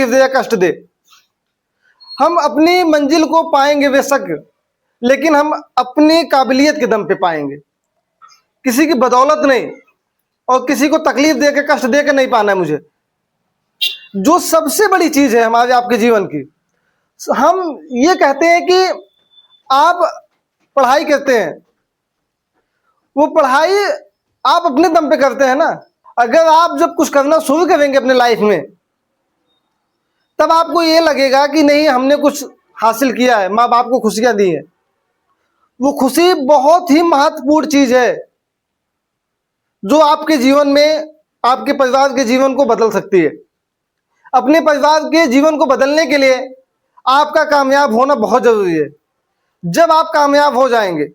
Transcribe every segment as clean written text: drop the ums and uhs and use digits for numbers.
तकलीफ दे या कष्ट दे। हम अपनी मंजिल को पाएंगे बेशक, लेकिन हम अपनी काबिलियत के दम पे पाएंगे, किसी की बदौलत नहीं। और किसी को तकलीफ दे के कष्ट दे के नहीं पाना है मुझे। जो सबसे बड़ी चीज है हमारे आपके जीवन की, हम ये कहते हैं कि आप पढ़ाई करते हैं, वो पढ़ाई आप अपने दम पे करते हैं ना। अगर आप जब कुछ करना शुरू करेंगे अपने लाइफ में, तब आपको ये लगेगा कि नहीं हमने कुछ हासिल किया है, माँ बाप को खुशियां दी है। वो खुशी बहुत ही महत्वपूर्ण चीज है जो आपके जीवन में, आपके परिवार के जीवन को बदल सकती है। अपने परिवार के जीवन को बदलने के लिए आपका कामयाब होना बहुत जरूरी है। जब आप कामयाब हो जाएंगे,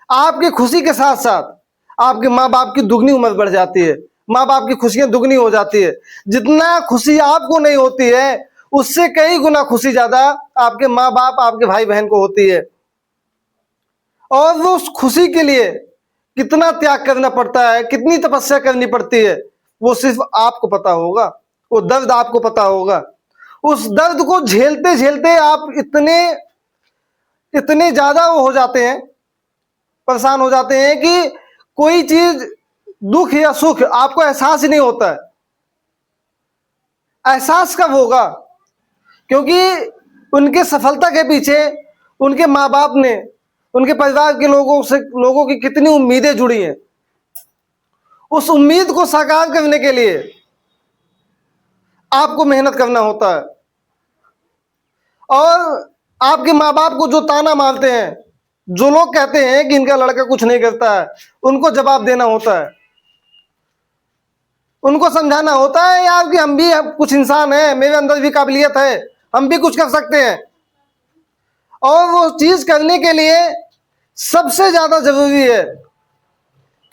आपकी खुशी के साथ साथ आपके माँ बाप की दुगनी उम्र बढ़ जाती है, माँ बाप की खुशियां दुगनी हो जाती है। जितना खुशी आपको नहीं होती है, उससे कई गुना खुशी ज्यादा आपके माँ बाप, आपके भाई बहन को होती है। और वो उस खुशी के लिए कितना त्याग करना पड़ता है, कितनी तपस्या करनी पड़ती है, वो सिर्फ आपको पता होगा। वो दर्द आपको पता होगा। उस दर्द को झेलते झेलते आप इतने ज्यादा वो हो जाते हैं, परेशान हो जाते हैं कि कोई चीज, दुख या सुख आपको एहसास ही नहीं होता है। एहसास कब होगा? क्योंकि उनके सफलता के पीछे उनके माँ बाप ने, उनके परिवार के लोगों की कितनी उम्मीदें जुड़ी हैं। उस उम्मीद को साकार करने के लिए आपको मेहनत करना होता है। और आपके माँ बाप को जो ताना मारते हैं, जो लोग कहते हैं कि इनका लड़का कुछ नहीं करता है, उनको जवाब देना होता है। उनको समझाना होता है यार कि हम भी कुछ इंसान हैं, मेरे अंदर भी काबिलियत है, हम भी कुछ कर सकते हैं। और वो चीज करने के लिए सबसे ज्यादा जरूरी है,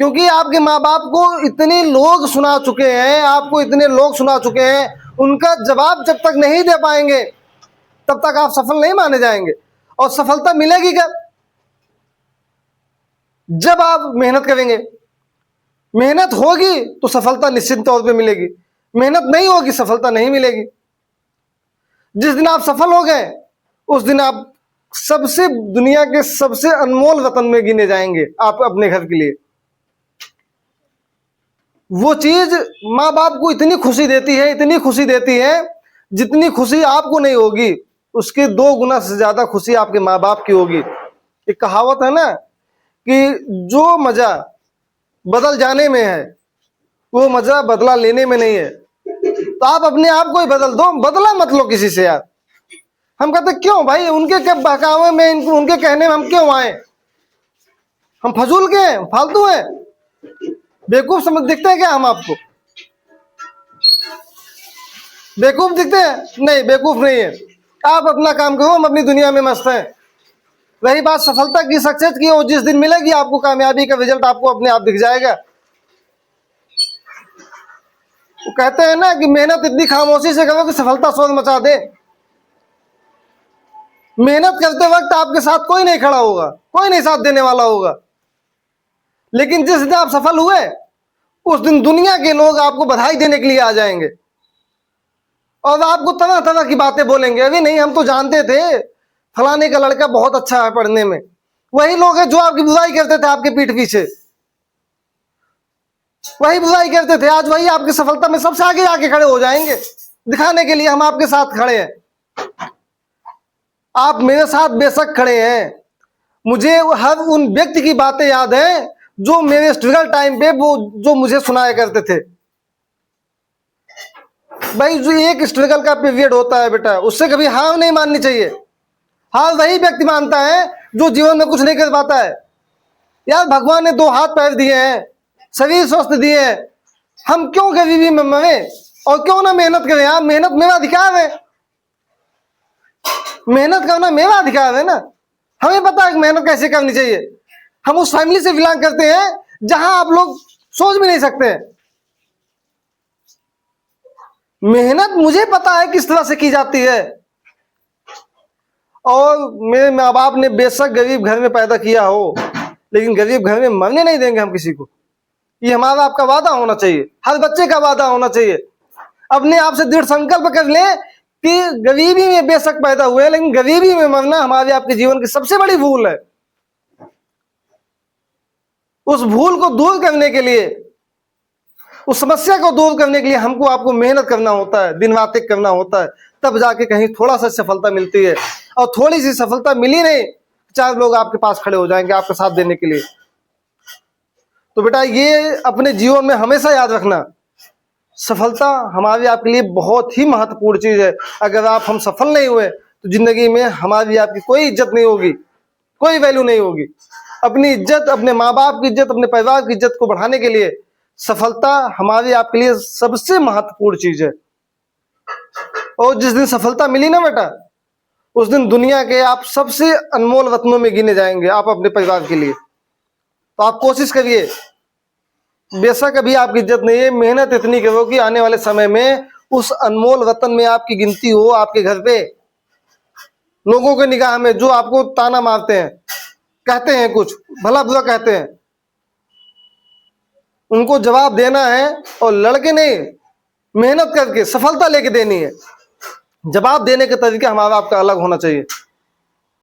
क्योंकि आपके माँ बाप को इतने लोग सुना चुके हैं, आपको इतने लोग सुना चुके हैं, उनका जवाब जब तक नहीं दे पाएंगे तब तक आप सफल नहीं माने जाएंगे। और सफलता मिलेगी कब? जब आप मेहनत करेंगे। मेहनत होगी तो सफलता निश्चित तौर पे मिलेगी, मेहनत नहीं होगी सफलता नहीं मिलेगी। जिस दिन आप सफल हो गए, उस दिन आप सबसे, दुनिया के सबसे अनमोल रत्न में गिने जाएंगे आप अपने घर के लिए। वो चीज माँ बाप को इतनी खुशी देती है, इतनी खुशी देती है, जितनी खुशी आपको नहीं होगी उसके 2 गुना से ज्यादा खुशी आपके माँ बाप की होगी। एक कहावत है ना कि जो मजा बदल जाने में है, वो मजा बदला लेने में नहीं है। तो आप अपने आप को ही बदल दो, बदला मत लो किसी से यार। हम कहते क्यों भाई, उनके क्या बहकावे में, उनके कहने में हम क्यों आए? हम फजूल के हैं, फालतू हैं, बेवकूफ समझ दिखते हैं क्या हम आपको? बेवकूफ दिखते हैं? नहीं, बेवकूफ नहीं है। आप अपना काम करो, हम अपनी दुनिया में मस्त हैं। वही बात सफलता की, सक्सेस की, वो जिस दिन मिलेगी आपको कामयाबी का रिजल्ट आपको अपने आप दिख जाएगा। वो कहते हैं ना कि मेहनत इतनी खामोशी से करो कि सफलता शोर मचा दे। मेहनत करते वक्त आपके साथ कोई नहीं खड़ा होगा, कोई नहीं साथ देने वाला होगा, लेकिन जिस दिन आप सफल हुए, उस दिन दुनिया के लोग आपको बधाई देने के लिए आ जाएंगे और आपको तरह तरह की बातें बोलेंगे। अभी नहीं, हम तो जानते थे फलाने का लड़का बहुत अच्छा है पढ़ने में। वही लोग हैं जो आपकी बुराई करते थे आपके पीठ पीछे, वही बुराई करते थे, आज वही आपकी सफलता में सबसे आगे आके खड़े हो जाएंगे, दिखाने के लिए हम आपके साथ खड़े हैं। आप मेरे साथ बेशक खड़े हैं। मुझे हर उन व्यक्ति की बातें याद हैं जो मेरे स्ट्रगल टाइम पे वो जो मुझे सुनाया करते थे। भाई जो एक स्ट्रगल का पीरियड होता है बेटा, उससे कभी हार नहीं माननी चाहिए। हार वही व्यक्ति मानता है जो जीवन में कुछ नहीं कर पाता है। यार भगवान ने 2 हाथ पैर दिए हैं, शरीर स्वस्थ दिए हैं, हम क्यों गरीबी में मरे और क्यों ना मेहनत करें? यार मेहनत मेरा अधिकार है, मेहनत करना मेरा अधिकार है ना। हमें पता है कि मेहनत कैसे करनी चाहिए। हम उस फैमिली से बिलोंग करते हैं जहां आप लोग सोच भी नहीं सकते हैं। मेहनत मुझे पता है किस तरह से की जाती है। और मेरे माँ बाप ने बेशक गरीब घर में पैदा किया हो, लेकिन गरीब घर में मरने नहीं देंगे हम किसी को। ये हमारा आपका वादा होना चाहिए, हर बच्चे का वादा होना चाहिए। अपने आप से दृढ़ संकल्प कर लें कि गरीबी में बेशक पैदा हुए, लेकिन गरीबी में मरना हमारे आपके जीवन की सबसे बड़ी भूल है। उस भूल को दूर करने के लिए, उस समस्या को दूर करने के लिए हमको आपको मेहनत करना होता है, दिन रात एक करना होता है, तब जाके कहीं थोड़ा सा सफलता मिलती है। और थोड़ी सी सफलता मिली नहीं, 4 लोग आपके पास खड़े हो जाएंगे आपका साथ देने के लिए। तो बेटा ये अपने जीवन में हमेशा याद रखना, सफलता हमारे आपके लिए बहुत ही महत्वपूर्ण चीज है। अगर हम सफल नहीं हुए तो जिंदगी में हमारी आपकी कोई इज्जत नहीं होगी, कोई वैल्यू नहीं होगी। अपनी इज्जत, अपने माँ बाप की इज्जत, अपने परिवार की इज्जत को बढ़ाने के लिए सफलता हमारे आपके लिए सबसे महत्वपूर्ण चीज है। और जिस दिन सफलता मिली ना बेटा, उस दिन दुनिया के आप सबसे अनमोल रत्नों में गिने जाएंगे आप अपने परिवार के लिए। तो आप कोशिश करिए, बेशक अभी आपकी इज्जत नहीं है, मेहनत इतनी करो कि आने वाले समय में उस अनमोल रतन में आपकी गिनती हो। आपके घर पे लोगों के निगाह में जो आपको ताना मारते हैं, कहते हैं कुछ भला बुरा कहते हैं, उनको जवाब देना है और लड़के नहीं, मेहनत करके सफलता लेके देनी है। जवाब देने का तरीका हमारा आपका अलग होना चाहिए।